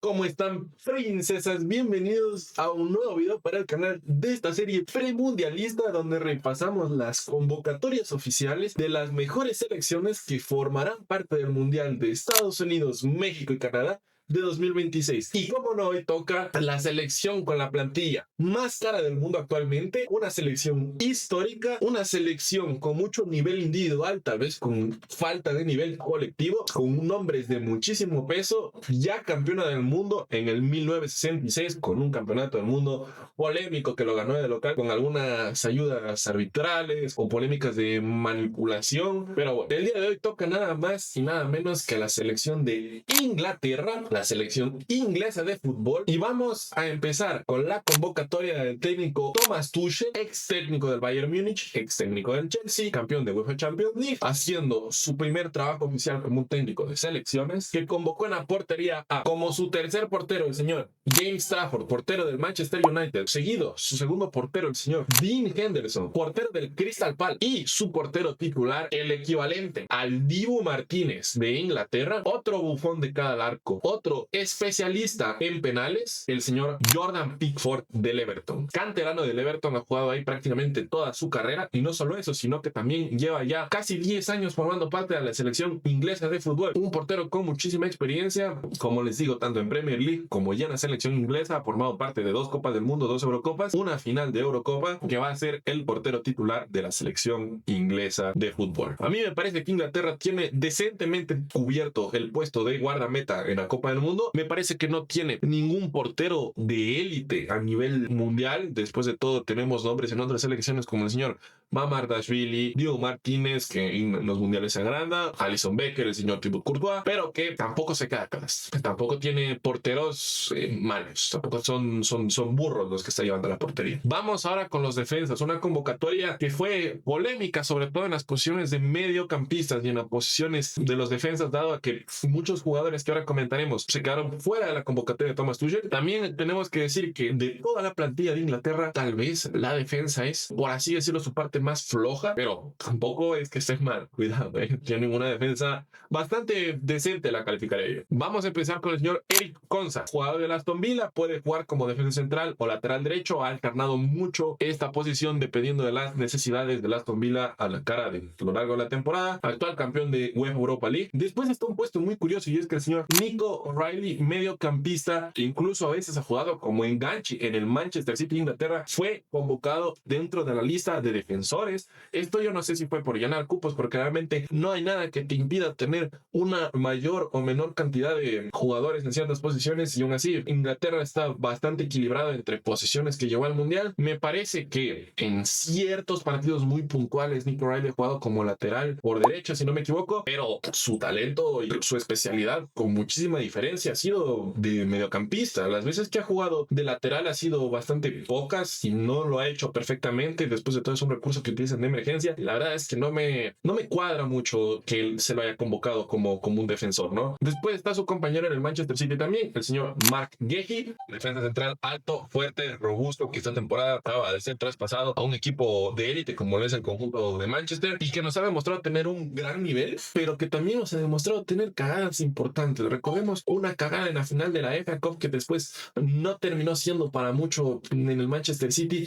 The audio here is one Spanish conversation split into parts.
¿Cómo están, princesas? Bienvenidos a un nuevo video para el canal de esta serie premundialista donde repasamos las convocatorias oficiales de las mejores selecciones que formarán parte del Mundial de Estados Unidos, México y Canadá de 2026. Y como no, hoy toca la selección con la plantilla más cara del mundo actualmente, una selección histórica, una selección con mucho nivel individual, tal vez con falta de nivel colectivo, con nombres de muchísimo peso, ya campeona del mundo en el 1966 con un campeonato del mundo polémico que lo ganó de local con algunas ayudas arbitrales o polémicas de manipulación. Pero bueno, el día de hoy toca nada más y nada menos que la selección de Inglaterra, la selección inglesa de fútbol, y vamos a empezar con la convocatoria del técnico Thomas Tuchel, ex técnico del Bayern Múnich, ex técnico del Chelsea, campeón de UEFA Champions League, haciendo su primer trabajo oficial como un técnico de selecciones, que convocó en la portería a, como su tercer portero, el señor James Trafford, portero del Manchester United, seguido su segundo portero, el señor Dean Henderson, portero del Crystal Palace, y su portero titular, el equivalente al Dibu Martínez de Inglaterra, otro bufón de cada arco, otro especialista en penales, el señor Jordan Pickford del Everton. Canterano del Everton, ha jugado ahí prácticamente toda su carrera, y no solo eso, sino que también lleva ya casi 10 años formando parte de la selección inglesa de fútbol. Un portero con muchísima experiencia, como les digo, tanto en Premier League como ya en la selección inglesa. Ha formado parte de 2 Copas del Mundo, 2 Eurocopas, una final de Eurocopa, que va a ser el portero titular de la selección inglesa de fútbol. A mí me parece que Inglaterra tiene decentemente cubierto el puesto de guardameta en la Copa del Mundo. Me parece que no tiene ningún portero de élite a nivel mundial. Después de todo, tenemos nombres en otras selecciones como el señor Mamardashvili, Diego Martínez, que en los mundiales se agranda, Alisson Becker, el señor Thibaut Courtois, pero que tampoco se queda atrás. Tampoco tiene porteros malos, tampoco son burros los que está llevando la portería. Vamos ahora con los defensas, una convocatoria que fue polémica, sobre todo en las posiciones de mediocampistas y en las posiciones de los defensas, dado a que muchos jugadores que ahora comentaremos se quedaron fuera de la convocatoria de Thomas Tuchel. También tenemos que decir que de toda la plantilla de Inglaterra, tal vez la defensa es, por así decirlo, su parte más floja, pero tampoco es que esté mal. Cuidado, tienen una defensa bastante decente, la calificaré yo. Vamos a empezar con el señor Eric Konsa, jugador de Aston Villa, puede jugar como defensa central o lateral derecho. Ha alternado mucho esta posición dependiendo de las necesidades del Aston Villa a la cara de lo largo de la temporada. Actual campeón de UEFA Europa League. Después está un puesto muy curioso, y es que el señor Nico O'Reilly, mediocampista, que incluso a veces ha jugado como enganche en el Manchester City de Inglaterra, fue convocado dentro de la lista de defensores. Esto yo no sé si fue por llenar cupos, porque realmente no hay nada que te impida tener una mayor o menor cantidad de jugadores en ciertas posiciones, y aún así Inglaterra está bastante equilibrada entre posiciones que llevó al mundial. Me parece que en ciertos partidos muy puntuales Nico O'Reilly ha jugado como lateral por derecha, si no me equivoco, pero su talento y su especialidad con muchísima diferencia ha sido de mediocampista. Las veces que ha jugado de lateral ha sido bastante pocas y no lo ha hecho perfectamente. Después de todo, es un recurso que utilizan de emergencia. La verdad es que no me cuadra mucho que él se lo haya convocado como un defensor, ¿no? Después está su compañero en el Manchester City también, el señor Mark Guehi, defensa central alto, fuerte, robusto, que esta temporada acaba de ser traspasado a un equipo de élite como lo es el conjunto de Manchester, y que nos ha demostrado tener un gran nivel, pero que también nos ha demostrado tener cagadas importantes. Recordemos una cagada en la final de la FA Cup que después no terminó siendo para mucho en el Manchester City.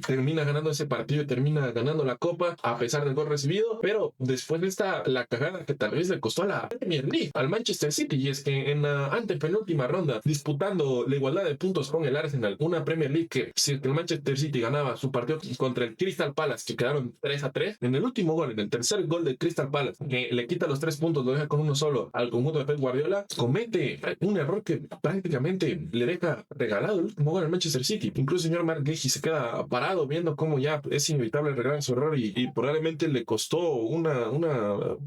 Termina ganando ese partido y termina ganando la copa a pesar del gol recibido, pero después está la cagada que tal vez le costó a la Premier League al Manchester City, y es que en la antepenúltima ronda, disputando la igualdad de puntos con el Arsenal, una Premier League que si el Manchester City ganaba su partido contra el Crystal Palace, que quedaron 3-3, en el último gol, en el tercer gol del Crystal Palace, que le quita los 3 puntos, lo deja con uno solo al conjunto de Pep Guardiola, comete un error que prácticamente le deja regalado el último gol al Manchester City. Incluso el señor Mark Guehi se queda parado viendo cómo ya es inevitable regalar su error, y probablemente le costó una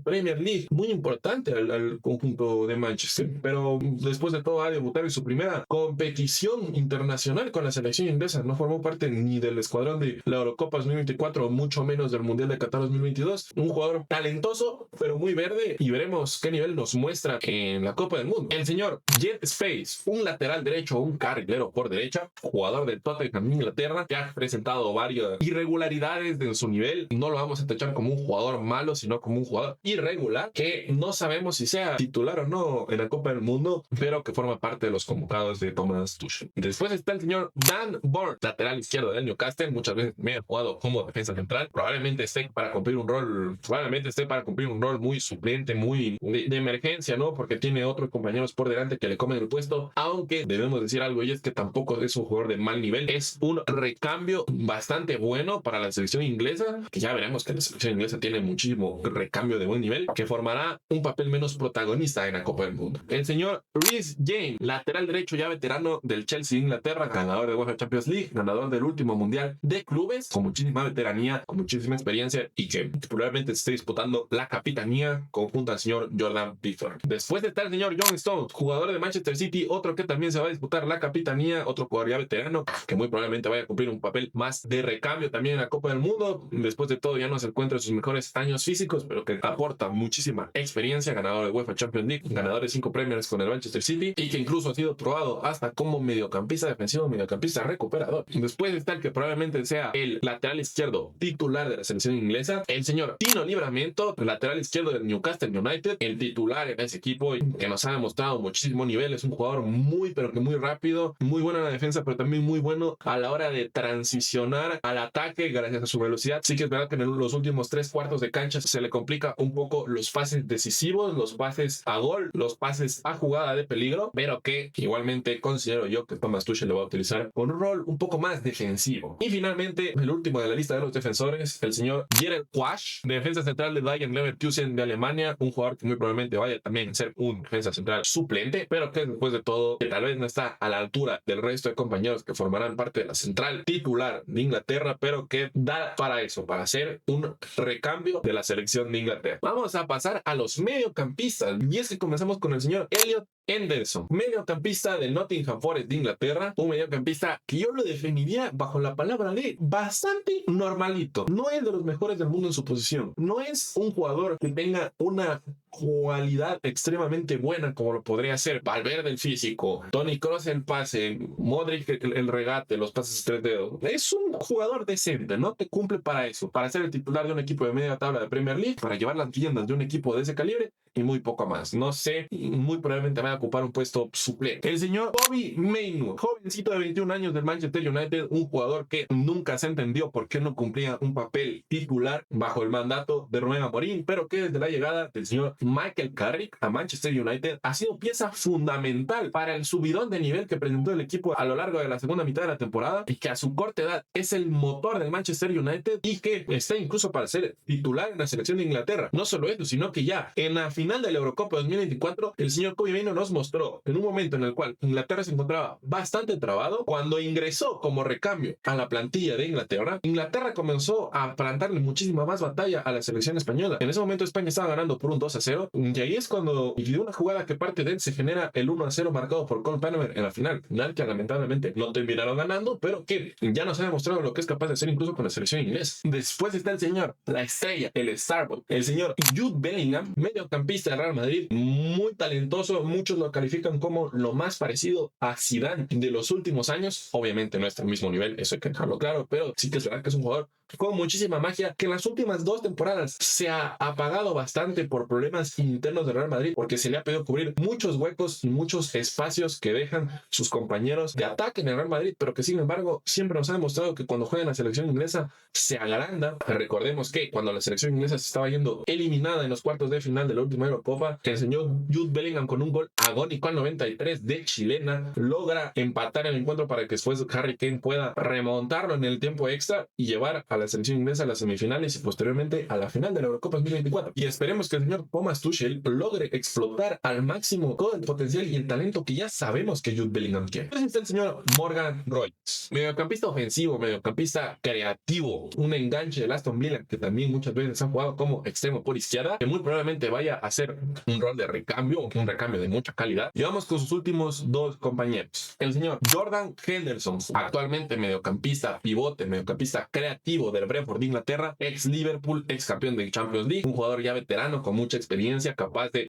Premier League muy importante al conjunto de Manchester. Pero después de todo, va a debutar en su primera competición internacional con la selección inglesa. No formó parte ni del escuadrón de la Eurocopa 2024, mucho menos del Mundial de Qatar 2022. Un jugador talentoso, pero muy verde, y veremos qué nivel nos muestra en la Copa del Mundo. el señor Jet Space, un lateral derecho, un carrilero por derecha, jugador del Tottenham de Inglaterra, que ha presentado varias irregularidades en su nivel. No lo vamos a tachar como un jugador malo, sino como un jugador irregular, que no sabemos si sea titular o no en la Copa del Mundo, pero que forma parte de los convocados de Thomas Tuchel. Después está el señor Dan Burn, lateral izquierdo del Newcastle, muchas veces me ha jugado como defensa central, probablemente esté para cumplir un rol muy suplente, muy de emergencia, ¿no? Porque tiene otros compañeros por delante que le comen el puesto, aunque debemos decir algo, y es que tampoco es un jugador de mal nivel, es un recambio bastante bueno para la selección inglesa, que ya veremos que la selección inglesa tiene muchísimo recambio de buen nivel, que formará un papel menos protagonista en la Copa del Mundo. El señor Reece James, lateral derecho ya veterano del Chelsea de Inglaterra, ganador de UEFA Champions League, ganador del último mundial de clubes, con muchísima veteranía, con muchísima experiencia, y que probablemente esté disputando la capitanía conjunto al señor Jordan Pickford. Después está el señor John Stones, jugador de Manchester City, otro que también se va a disputar la capitanía, otro jugador ya veterano, que muy probablemente vaya a cumplir un papel más de recambio también en la Copa del Mundo. Después de todo ya no se encuentra en sus mejores años físicos, pero que aporta muchísima experiencia, ganador de UEFA Champions League, ganador de 5 Premiers con el Manchester City, y que incluso ha sido probado hasta como mediocampista defensivo, mediocampista recuperador. Después está el que probablemente sea el lateral izquierdo titular de la selección inglesa, el señor Tino Livramento, lateral izquierdo del Newcastle United, el titular en ese equipo, que nos ha demostrado muchísimo nivel. Es un jugador muy pero que muy rápido, muy bueno en la defensa, pero también muy bueno a la hora de transicionar al ataque gracias a su velocidad. Sí que es verdad que en los últimos 3/4 de cancha se le complica un poco los pases decisivos, los pases a gol, los pases a jugada de peligro, pero que igualmente considero yo que Thomas Tuchel lo va a utilizar con un rol un poco más defensivo. Y finalmente, el último de la lista de los defensores, el señor Gerald Quash, defensa central de Bayern Leverkusen de Alemania, un jugador que muy probablemente vaya también a ser un defensa central suplente, pero que después de todo, que tal vez no está a la altura del resto de compañeros que formarán parte de la central titular de Inglaterra, pero que da para eso, para hacer un recambio de la selección de Inglaterra. Vamos a pasar a los mediocampistas, y es que comenzamos con el señor Elliot Henderson, mediocampista del Nottingham Forest de Inglaterra, un mediocampista que yo lo definiría bajo la palabra de bastante normalito. No es de los mejores del mundo en su posición, no es un jugador que tenga una cualidad extremadamente buena como lo podría ser Valverde el físico, Toni Kroos el pase, Modric el regate, los pases 3 dedos. Es un jugador decente, no te cumple para eso, para ser el titular de un equipo de media tabla de Premier League, para llevar las riendas de un equipo de ese calibre y muy poco más. No sé, muy probablemente va a ocupar un puesto suplente. El señor Bobby Mainoo, jovencito de 21 años del Manchester United, un jugador que nunca se entendió por qué no cumplía un papel titular bajo el mandato de Rubén Amorim, pero que desde la llegada del señor Michael Carrick a Manchester United ha sido pieza fundamental para el subidón de nivel que presentó el equipo a lo largo de la segunda mitad de la temporada, y que a su corta edad es el motor del Manchester United y que está incluso para ser titular en la selección de Inglaterra. No solo eso, sino que ya en la final de la Eurocopa 2024 el señor Bobby Mainoo nos mostró en un momento en el cual Inglaterra se encontraba bastante trabado, cuando ingresó como recambio a la plantilla de Inglaterra, Inglaterra comenzó a plantarle muchísima más batalla a la selección española. En ese momento España estaba ganando por un 2-0, y ahí es cuando, y de una jugada que parte de él, se genera el 1-0 marcado por Cole Palmer en la final que lamentablemente no terminaron ganando, pero que ya nos ha demostrado lo que es capaz de hacer incluso con la selección inglesa. Después está el señor, la estrella, el Starboy, el señor Jude Bellingham, mediocampista de Real Madrid, muy talentoso. Muchos lo califican como lo más parecido a Zidane de los últimos años. Obviamente no está al mismo nivel, eso hay que dejarlo claro, pero sí que es verdad que es un jugador con muchísima magia, que en las últimas 2 temporadas se ha apagado bastante por problemas internos de Real Madrid, porque se le ha pedido cubrir muchos huecos y muchos espacios que dejan sus compañeros de ataque en el Real Madrid, pero que sin embargo siempre nos ha demostrado que cuando juega en la selección inglesa se agranda. Recordemos que cuando la selección inglesa se estaba yendo eliminada en los cuartos de final de la última Eurocopa, el señor Jude Bellingham, con un gol agónico al 93 de chilena, logra empatar el encuentro para que después Harry Kane pueda remontarlo en el tiempo extra y llevar a la selección inglesa a las semifinales y posteriormente a la final de la Eurocopa 2024. Y esperemos que el señor Thomas Tuchel logre explotar al máximo todo el potencial y el talento que ya sabemos que Jude Bellingham tiene. Entonces está el señor Morgan Rogers, mediocampista ofensivo, mediocampista creativo, un enganche de Aston Villa que también muchas veces ha jugado como extremo por izquierda, que muy probablemente vaya a hacer un rol de recambio, un recambio de mucha calidad. Y vamos con sus últimos 2 compañeros. El señor Jordan Henderson, actualmente mediocampista pivote, mediocampista creativo nativo del Brentford de Inglaterra, ex Liverpool, ex campeón de Champions League, un jugador ya veterano con mucha experiencia, capaz de,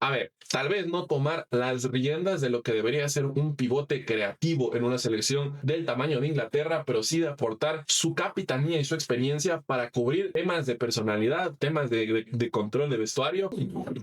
tal vez no tomar las riendas de lo que debería ser un pivote creativo en una selección del tamaño de Inglaterra, pero sí de aportar su capitanía y su experiencia para cubrir temas de personalidad, temas de control de vestuario,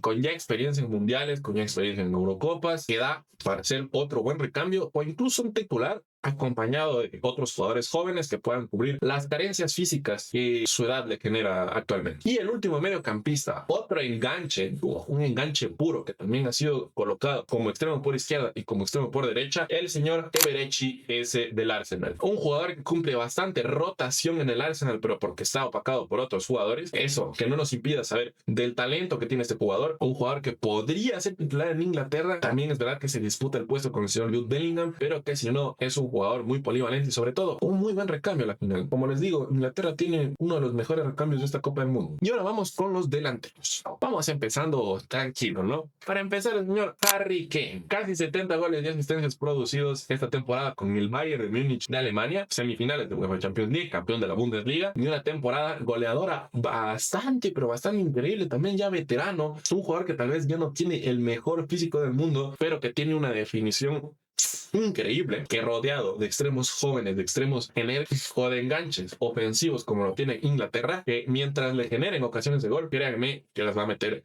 con ya experiencia en mundiales, con ya experiencia en Eurocopas, que da para ser otro buen recambio o incluso un titular acompañado de otros jugadores jóvenes que puedan cubrir las carencias físicas que su edad le genera actualmente. Y el último mediocampista, otro enganche, un enganche puro que también ha sido colocado como extremo por izquierda y como extremo por derecha, el señor Eberechi S del Arsenal. Un jugador que cumple bastante rotación en el Arsenal, pero porque está opacado por otros jugadores. Eso, que no nos impida saber del talento que tiene este jugador. Un jugador que podría ser titular en Inglaterra. También es verdad que se disputa el puesto con el señor Jude Bellingham, pero que si no, es un jugador muy polivalente y sobre todo un muy buen recambio a la final. Como les digo, Inglaterra tiene uno de los mejores recambios de esta Copa del Mundo. Y ahora vamos con los delanteros. Vamos empezando tranquilo, ¿no? Para empezar, el señor Harry Kane. Casi 70 goles y asistencias producidos esta temporada con el Bayern de Múnich de Alemania, semifinales de UEFA Champions League, campeón de la Bundesliga, y una temporada goleadora bastante, pero bastante increíble, también ya veterano, un jugador que tal vez ya no tiene el mejor físico del mundo, pero que tiene una definición increíble, que rodeado de extremos jóvenes, de extremos enérgicos o de enganches ofensivos como lo tiene Inglaterra, que mientras le generen ocasiones de gol, créanme que las va a meter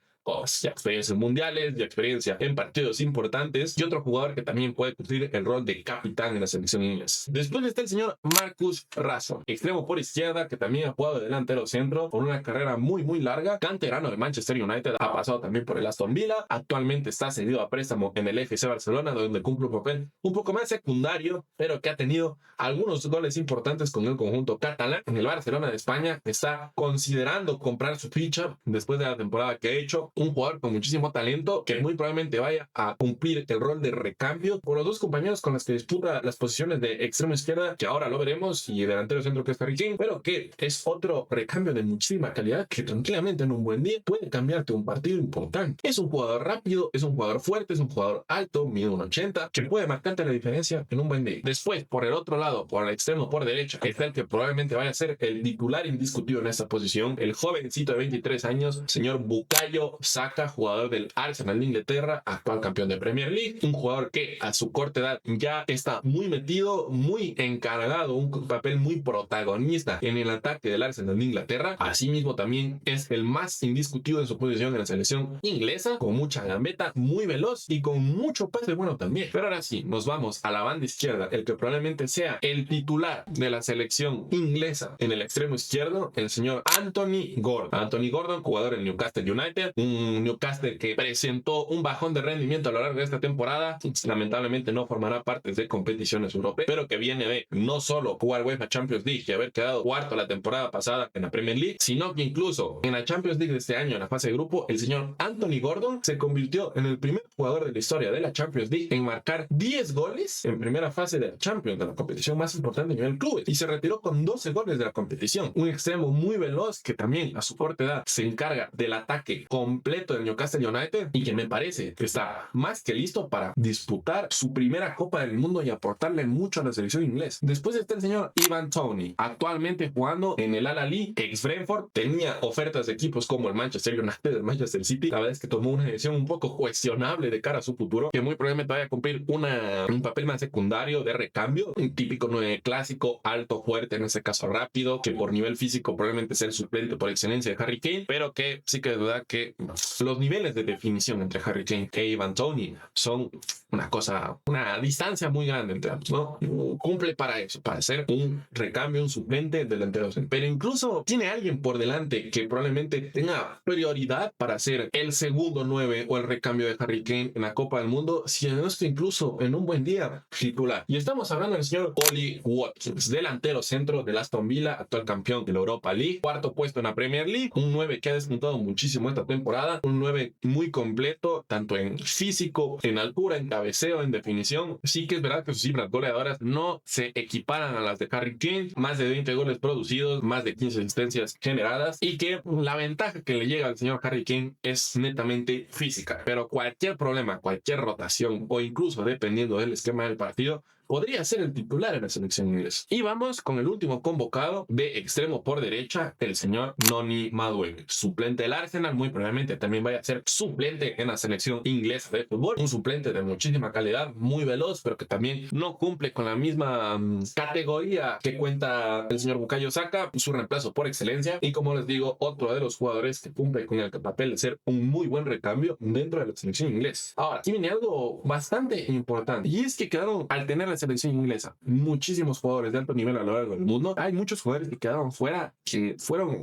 ya experiencias mundiales, ya experiencia en partidos importantes, y otro jugador que también puede cumplir el rol de capitán en la selección inglesa. Después está el señor Marcus Rashford, extremo por izquierda, que también ha jugado de delantero centro con una carrera muy larga, canterano de Manchester United, ha pasado también por el Aston Villa, actualmente está cedido a préstamo en el FC Barcelona, donde cumple un papel un poco más secundario, pero que ha tenido algunos goles importantes con el conjunto catalán. En el Barcelona de España está considerando comprar su ficha después de la temporada que ha hecho, un jugador con muchísimo talento que muy probablemente vaya a cumplir el rol de recambio por los dos compañeros con los que disputa las posiciones de extremo izquierda, que ahora lo veremos, y delantero centro, que es Harry Kane, pero que es otro recambio de muchísima calidad que tranquilamente en un buen día puede cambiarte un partido importante. Es un jugador rápido, es un jugador fuerte, es un jugador alto, mide 1,80, que puede marcarte la diferencia en un buen día. Después, por el otro lado, por el extremo por derecha, está el que probablemente vaya a ser el titular indiscutido en esta posición, el jovencito de 23 años, señor Bukayo Saka, jugador del Arsenal de Inglaterra, actual campeón de Premier League, un jugador que a su corta edad ya está muy metido, muy encargado, un papel muy protagonista en el ataque del Arsenal de Inglaterra. Asimismo también es el más indiscutido en su posición en la selección inglesa, con mucha gambeta, muy veloz y con mucho pase bueno también. Pero ahora sí, nos vamos a la banda izquierda, el que probablemente sea el titular de la selección inglesa en el extremo izquierdo, el señor Anthony Gordon. Anthony Gordon, jugador del Newcastle United, un Newcastle que presentó un bajón de rendimiento a lo largo de esta temporada. Lamentablemente no formará parte de competiciones europeas, pero que viene de no solo jugar UEFA Champions League y haber quedado cuarto la temporada pasada en la Premier League, sino que incluso en la Champions League de este año, en la fase de grupo, el señor Anthony Gordon se convirtió en el primer jugador de la historia de la Champions League en marcar 10 goles en primera fase de la Champions, de la competición más importante a nivel clubes, y se retiró con 12 goles de la competición. Un extremo muy veloz que también a su corta edad se encarga del ataque completo del Newcastle United y que me parece que está más que listo para disputar su primera Copa del Mundo y aportarle mucho a la selección inglesa. Después está el señor Ivan Toney, actualmente jugando en el Al-Ahly, ex Brentford. Tenía ofertas de equipos como el Manchester United, el Manchester City. La verdad es que tomó una decisión un poco cuestionable de cara a su futuro, que muy probablemente vaya a cumplir un papel más secundario de recambio, un típico 9 clásico, alto, fuerte, en ese caso rápido, que por nivel físico probablemente sea el suplente por excelencia de Harry Kane, pero que sí que es verdad que los niveles de definición entre Harry Kane e Ivan Toney son una distancia muy grande entre ambos, ¿no? Cumple para eso, para ser un recambio, un suplente delantero. Pero incluso tiene alguien por delante que probablemente tenga prioridad para ser el segundo 9 o el recambio de Harry Kane en la Copa del Mundo, si no es que incluso en un buen día titular. Y estamos hablando del señor Ollie Watkins, delantero centro del Aston Villa, actual campeón de la Europa League, cuarto puesto en la Premier League, un 9 que ha despuntado muchísimo esta temporada, un 9 muy completo, tanto en físico, en altura, en cabeceo, en definición. Sí que es verdad que sus cifras goleadoras no se equiparan a las de Harry Kane, más de 20 goles producidos, más de 15 asistencias generadas, y que la ventaja que le llega al señor Harry Kane es netamente física. Pero cualquier problema, cualquier rotación o incluso dependiendo del esquema del partido, podría ser el titular en la selección inglesa. Y vamos con el último convocado de extremo por derecha, el señor Noni Madueke, suplente del Arsenal, muy probablemente también vaya a ser suplente en la selección inglesa de fútbol, un suplente de muchísima calidad, muy veloz, pero que también no cumple con la misma categoría que cuenta el señor Bukayo Saka, su reemplazo por excelencia, y como les digo, otro de los jugadores que cumple con el papel de ser un muy buen recambio dentro de la selección inglesa. Ahora, aquí viene algo bastante importante, y es que quedaron, al tener la selección inglesa muchísimos jugadores de alto nivel a lo largo del mundo, hay muchos jugadores que quedaron fuera, que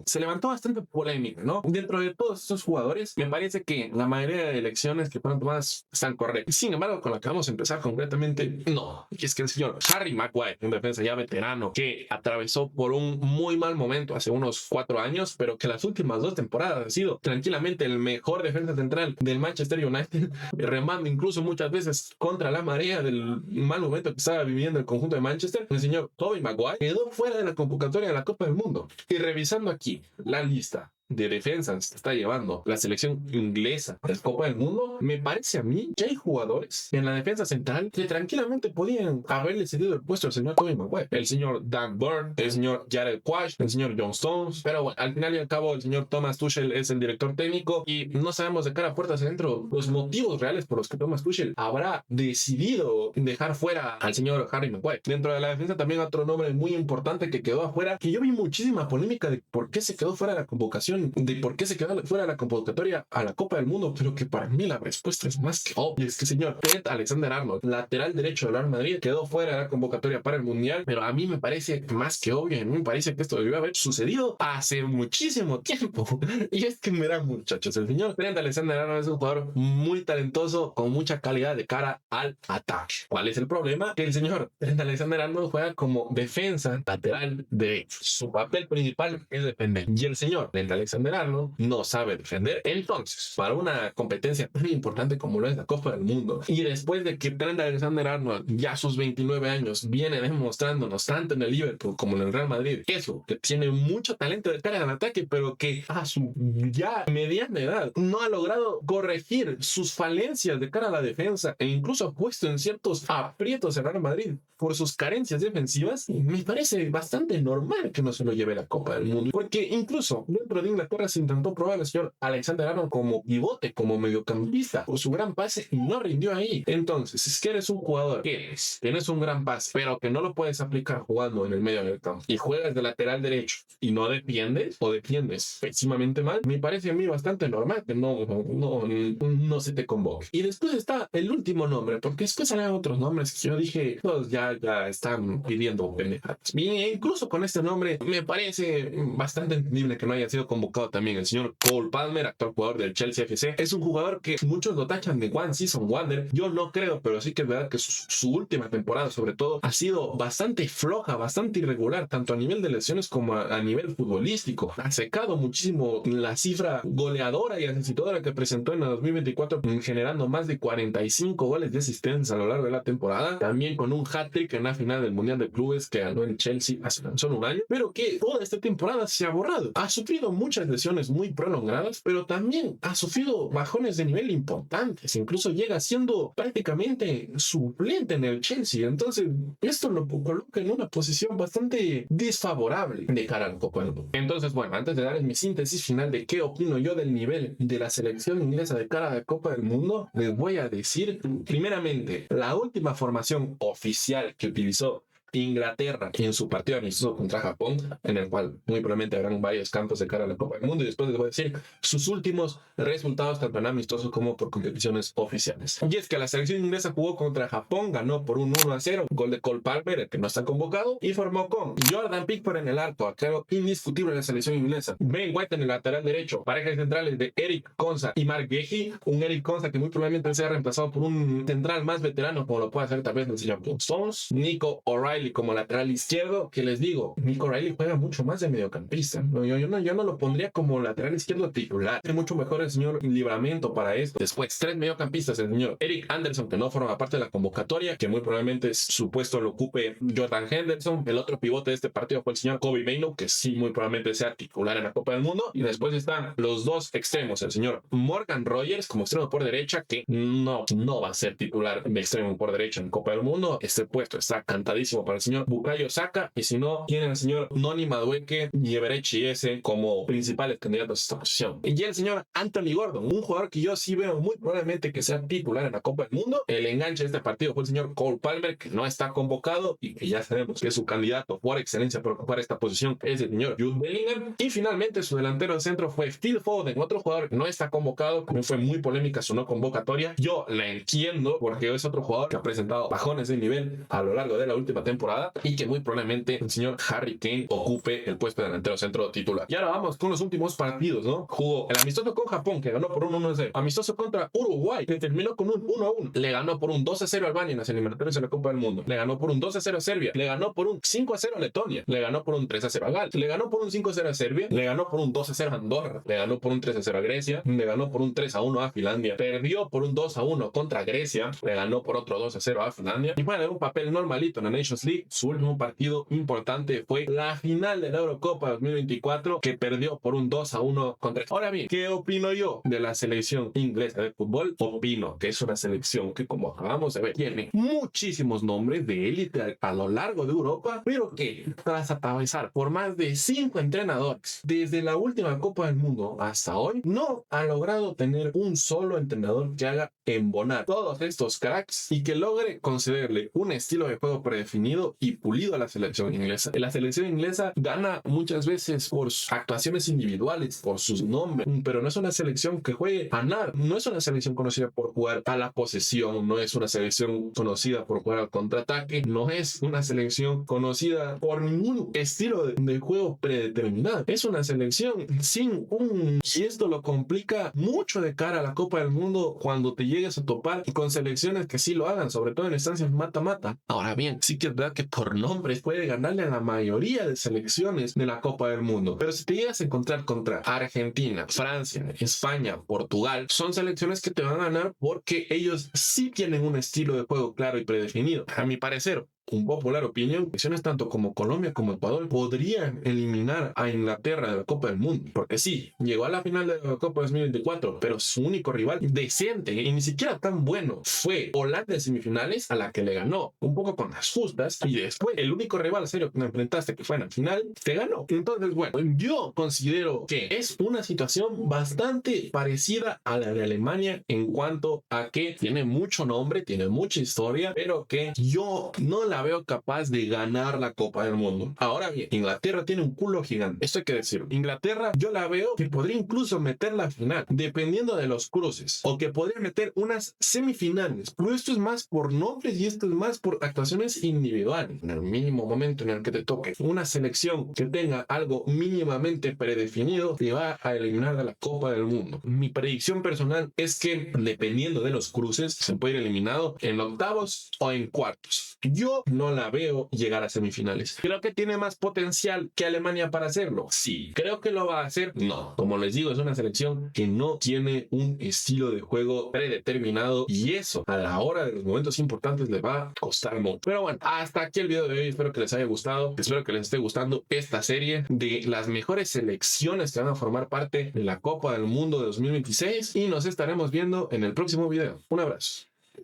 se levantó bastante polémica, ¿no? Dentro de todos estos jugadores, me parece que la mayoría de elecciones que fueron tomadas están correctas. Sin embargo, con la que vamos a empezar concretamente, no. Y es que el señor Harry Maguire, un defensa ya veterano, que atravesó por un muy mal momento hace unos 4 años, pero que las últimas 2 temporadas ha sido tranquilamente el mejor defensa central del Manchester United, remando incluso muchas veces contra la marea del mal momento que estaba viviendo el conjunto de Manchester. El señor Tobey Maguire quedó fuera de la convocatoria de la Copa del Mundo. Y revisando aquí la lista de defensas que está llevando la selección inglesa a la Copa del Mundo, me parece a mí que hay jugadores en la defensa central que tranquilamente podían haberle cedido el puesto al señor Tobey Maguire, el señor Dan Burn, el señor Jared Quash, el señor John Stones, pero bueno, al final y al cabo el señor Thomas Tuchel es el director técnico y no sabemos de cara a puertas adentro los motivos reales por los que Thomas Tuchel habrá decidido dejar fuera al señor Harry Maguire. Dentro de la defensa también otro nombre muy importante que quedó afuera, que yo vi muchísima polémica de por qué se quedó fuera de la convocación, de por qué se quedó fuera de la convocatoria a la Copa del Mundo, pero que para mí la respuesta es más que obvia. Es que señor Trent Alexander-Arnold, lateral derecho del Real Madrid, quedó fuera de la convocatoria para el Mundial, pero a mí me parece más que obvio, a mí me parece que esto debió haber sucedido hace muchísimo tiempo. Y es que verán, muchachos, el señor Trent Alexander-Arnold es un jugador muy talentoso, con mucha calidad de cara al ataque. ¿Cuál es el problema? Que el señor Trent Alexander-Arnold juega como defensa lateral derecho. Su papel principal es defender. Y el señor Trent Alexander-Arnold no sabe defender. Entonces, para una competencia muy importante como lo es la Copa del Mundo, y después de que Trent Alexander-Arnold ya a sus 29 años viene demostrándonos tanto en el Liverpool como en el Real Madrid eso, que tiene mucho talento de cara al ataque, pero que a su ya mediana edad no ha logrado corregir sus falencias de cara a la defensa e incluso ha puesto en ciertos aprietos al Real Madrid por sus carencias defensivas, me parece bastante normal que no se lo lleve la Copa del Mundo, porque incluso dentro de Inglaterra se intentó probar al señor Alexander-Arnold como pivote, como mediocampista, por su gran pase y no rindió ahí. Entonces, es que eres un jugador que tienes un gran pase, pero que no lo puedes aplicar jugando en el medio del campo y juegas de lateral derecho y no defiendes o defiendes pésimamente mal, me parece a mí bastante normal que no se te convoque. Y después está el último nombre, porque después salen otros nombres que yo dije, todos ya están pidiendo pendejadas. Y incluso con este nombre me parece bastante entendible que no haya sido convocado también el señor Cole Palmer, actual jugador del Chelsea FC. Es un jugador que muchos lo tachan de One Season Wonder. Yo no creo, pero sí que es verdad que su última temporada, sobre todo, ha sido bastante floja, bastante irregular, tanto a nivel de lesiones como a nivel futbolístico. Ha secado muchísimo la cifra goleadora y asistidora que presentó en el 2024, generando más de 45 goles de asistencia a lo largo de la temporada. También con un hat-trick en la final del Mundial de Clubes que ganó el Chelsea hace tan solo un año, pero que toda esta temporada se ha borrado. Ha sufrido muchas lesiones muy prolongadas, pero también ha sufrido bajones de nivel importantes. Incluso llega siendo prácticamente suplente en el Chelsea. Entonces, esto lo coloca en una posición bastante desfavorable de cara al Copa del Mundo. Entonces, bueno, antes de dar mi síntesis final de qué opino yo del nivel de la selección inglesa de cara a la Copa del Mundo, les voy a decir, primeramente, la última formación oficial que utilizó Inglaterra en su partido amistoso contra Japón, en el cual muy probablemente habrán varios campos de cara a la Copa del Mundo, y después les voy a decir sus últimos resultados tanto en amistosos como por competiciones oficiales. Y es que la selección inglesa jugó contra Japón, ganó por un 1-0, gol de Cole Palmer, el que no está convocado, y formó con Jordan Pickford en el arco, arquero indiscutible de la selección inglesa, Ben White en el lateral derecho, parejas centrales de Eric Konsa y Mark Guehi, un Eric Konsa que muy probablemente sea reemplazado por un central más veterano como lo puede hacer tal vez el señor John Stones, Nico O'Reilly O'Reilly como lateral izquierdo, que les digo, Nico O'Reilly juega mucho más de mediocampista. Yo no lo pondría como lateral izquierdo titular. Es mucho mejor el señor Livramento para esto. Después, 3 mediocampistas, el señor Eric Anderson, que no forma parte de la convocatoria, que muy probablemente su puesto lo ocupe Jordan Henderson. El otro pivote de este partido fue el señor Kobe Mainoo, que sí muy probablemente sea titular en la Copa del Mundo. Y después están los dos extremos, el señor Morgan Rogers como extremo por derecha, que no va a ser titular de extremo por derecha en Copa del Mundo. Este puesto está cantadísimo para el señor Bukayo Saka, y si no, tienen al señor Noni Madueke y Eberechi Eze como principales candidatos a esta posición. Y el señor Anthony Gordon, un jugador que yo sí veo muy probablemente que sea titular en la Copa del Mundo. El enganche de este partido fue el señor Cole Palmer, que no está convocado y que ya sabemos que su candidato por excelencia para ocupar esta posición es el señor Jude Bellingham. Y finalmente su delantero de centro fue Phil Foden, otro jugador que no está convocado. También fue muy polémica su no convocatoria. Yo la entiendo porque es otro jugador que ha presentado bajones de nivel a lo largo de la última temporada y que muy probablemente el señor Harry Kane ocupe el puesto de delantero centro titular. Y ahora vamos con los últimos partidos, ¿no? Jugó el amistoso con Japón, que ganó por un 1-0. Amistoso contra Uruguay, que terminó con un 1-1. Le ganó por un 2-0 a Albania en las eliminatorias de la Copa del Mundo. Le ganó por un 2-0 a Serbia. Le ganó por un 5-0 a Letonia. Le ganó por un 3-0 a Gales. Le ganó por un 5-0 a Serbia. Le ganó por un 2-0 a Andorra. Le ganó por un 3-0 a Grecia. Le ganó por un 3-1 a Finlandia. Perdió por un 2-1 contra Grecia. Le ganó por otro 2-0 a Finlandia. Y bueno, en un papel normalito en la Nations League, su último partido importante fue la final de la Eurocopa 2024, que perdió por un 2-1 contra. Ahora bien, ¿qué opino yo de la selección inglesa de fútbol? Opino que es una selección que, como acabamos de ver, tiene muchísimos nombres de élite a lo largo de Europa, pero que tras atravesar por más de 5 entrenadores desde la última Copa del Mundo hasta hoy, no ha logrado tener un solo entrenador que haga embonar todos estos cracks y que logre concederle un estilo de juego predefinido y pulido a la selección inglesa. La selección inglesa gana muchas veces por sus actuaciones individuales, por sus nombres, pero no es una selección que juegue a nada. No es una selección conocida por jugar a la posesión, no es una selección conocida por jugar al contraataque, no es una selección conocida por ningún estilo de juego predeterminado. Es una selección sin un... Y esto lo complica mucho de cara a la Copa del Mundo cuando te llegues a topar con selecciones que sí lo hagan, sobre todo en instancias mata-mata. Ahora bien, sí que es verdad que por nombres puede ganarle a la mayoría de selecciones de la Copa del Mundo, pero si te llegas a encontrar contra Argentina, Francia, España, Portugal, son selecciones que te van a ganar porque ellos sí tienen un estilo de juego claro y predefinido. A mi parecer, un popular opinión, selecciones tanto como Colombia como Ecuador podrían eliminar a Inglaterra de la Copa del Mundo, porque sí, llegó a la final de la Copa 2024, pero su único rival decente y ni siquiera tan bueno fue Holanda en semifinales, a la que le ganó un poco con las justas, y después el único rival serio que me enfrentaste, que fue en la final, te ganó. Entonces, bueno, yo considero que es una situación bastante parecida a la de Alemania en cuanto a que tiene mucho nombre, tiene mucha historia, pero que yo no la veo capaz de ganar la Copa del Mundo. Ahora bien, Inglaterra tiene un culo gigante. Esto hay que decirlo. Inglaterra yo la veo que podría incluso meter la final, dependiendo de los cruces, o que podría meter unas semifinales. Pero esto es más por nombres y esto es más por actuaciones individuales. En el mínimo momento en el que te toque una selección que tenga algo mínimamente predefinido, te va a eliminar de la Copa del Mundo. Mi predicción personal es que, dependiendo de los cruces, se puede ir eliminado en octavos o en cuartos. Yo no la veo llegar a semifinales. ¿Creo que tiene más potencial que Alemania para hacerlo? Sí. ¿Creo que lo va a hacer? No. Como les digo, es una selección que no tiene un estilo de juego predeterminado y eso a la hora de los momentos importantes le va a costar mucho. Pero bueno, hasta aquí el video de hoy. Espero que les haya gustado. Espero que les esté gustando esta serie de las mejores selecciones que van a formar parte de la Copa del Mundo de 2026 y nos estaremos viendo en el próximo video. Un abrazo.